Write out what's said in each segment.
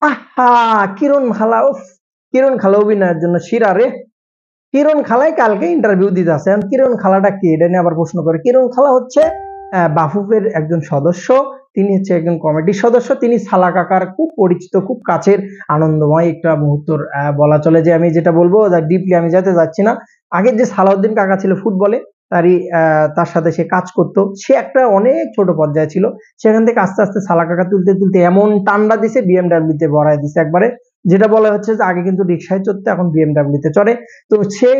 আহা, কিরণ খালা, উফ, কিরণ খালা অভিনয়ের জন্য শিরা রে। কিরণ খালাই কালকে ইন্টারভিউ দিতে আছে। এখন কিরণ খালাটা কি, এটা নিয়ে আবার প্রশ্ন করে। কিরণ খালা হচ্ছে বাফুফের একজন সদস্য। তিনি হচ্ছে একজন কমিটির সদস্য। তিনি সালা কাকার খুব পরিচিত, খুব কাছের, আনন্দময় একটা মুহূর্তর বলা চলে। যে আমি যেটা বলবো ডিপলি আমি যেতে যাচ্ছি না। আগের যে সালাউদ্দিন কাকা ছিল ফুটবলে, তার সাথে সে কাজ করতো। সে একটা অনেক ছোট পর্যায়ে ছিল। সেখান থেকে আস্তে আস্তে সালা কাকা তুলতে তুলতে এমন টান্ডা দিছে, বিএমডাব্লিউ তে ভরায় দিছে একবারে। যেটা বলা হচ্ছে যে আগে কিন্তু রিক্সায় চড়তে, এখন বিএমডাব্লিউ তে চড়ে। তো সেই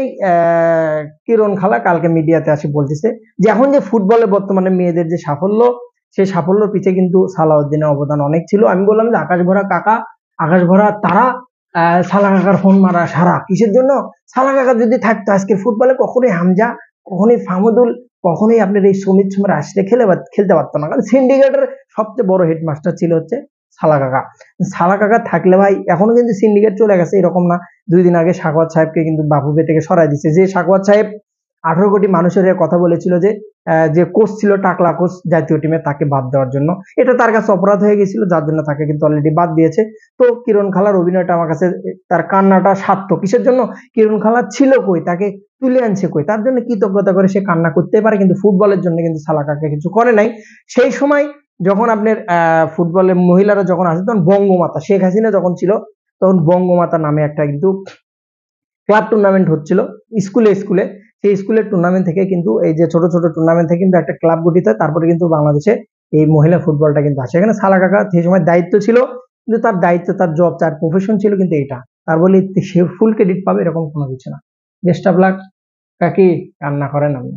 কিরণ খালা কালকে মিডিয়াতে আসে বলতেছে যে এখন যে ফুটবলে বর্তমানে মেয়েদের যে সাফল্য, সেই সাফল্যের পিছে কিন্তু সালাউদ্দিনের অবদান অনেক ছিল। আমি বললাম যে আকাশ ভরা কাকা, আকাশ ভরা তারা, সালা কাকার ফোন মারা সারা কিসের জন্য? সালা কাকা যদি থাকতো আজকের ফুটবলে কখনোই হামজা, কখনোই ফাহমুদুল, কখনোই আপনার এই সুমিত সুমার আসলে খেলতে পারতো না। কারণ সিন্ডিকেটের সবচেয়ে বড় হেডমাস্টার ছিল হচ্ছে সালা কাকা। সালা কাকা থাকলে ভাই এখনো কিন্তু সিন্ডিকেট চলে গেছে, এরকম না। 2 দিন আগে সাখাওয়াত সাহেবকে কিন্তু বাফুফে থেকে সরাই দিচ্ছে। যে সাখাওয়াত সাহেব 18 কোটি মানুষের কথা বলেছিল যে কোচ ছিল টাকলা কোচ জাতীয় টিমে, তাকে বাদ দেওয়ার জন্য। এটা তার কাছে অপরাধ হয়ে গেছিল, যার জন্য তাকে কিন্তু অলরেডি বাদ দিয়েছে। তো কিরণ খালার অভিনয়টা আমার কাছে, তার কান্নাটা সার্থক। কিসের জন্য? কিরণ খালা ছিল কই, তাকে তুলে আনছে কই, তার জন্য কৃতজ্ঞতা করে সে কান্না করতে পারে, কিন্তু ফুটবলের জন্য কিন্তু সালা কাকা কিছু করে নাই। সেই সময় যখন আপনার ফুটবলের মহিলারা যখন আসে, তখন বঙ্গমাতা শেখ হাসিনা যখন ছিল, তখন বঙ্গমাতা নামে একটা কিন্তু ক্লাব টুর্নামেন্ট হচ্ছিল স্কুলে স্কুলে। সেই স্কুলের টুর্নামেন্ট থেকে কিন্তু, এই যে ছোট ছোট টুর্নামেন্ট থেকে কিন্তু একটা ক্লাব গঠিত হয়। তারপরে কিন্তু বাংলাদেশে এই মহিলা ফুটবলটা কিন্তু আসে। এখানে সালা কাকা সেই সময় দায়িত্ব ছিল, কিন্তু তার দায়িত্ব, তার জব, তার প্রফেশন ছিল কিন্তু এটা। তার বলে সে ফুল ক্রেডিট পাবে এরকম কোনো কিছু না। বেস্ট অফ লাক কাকি, কান্না করেন আপনি।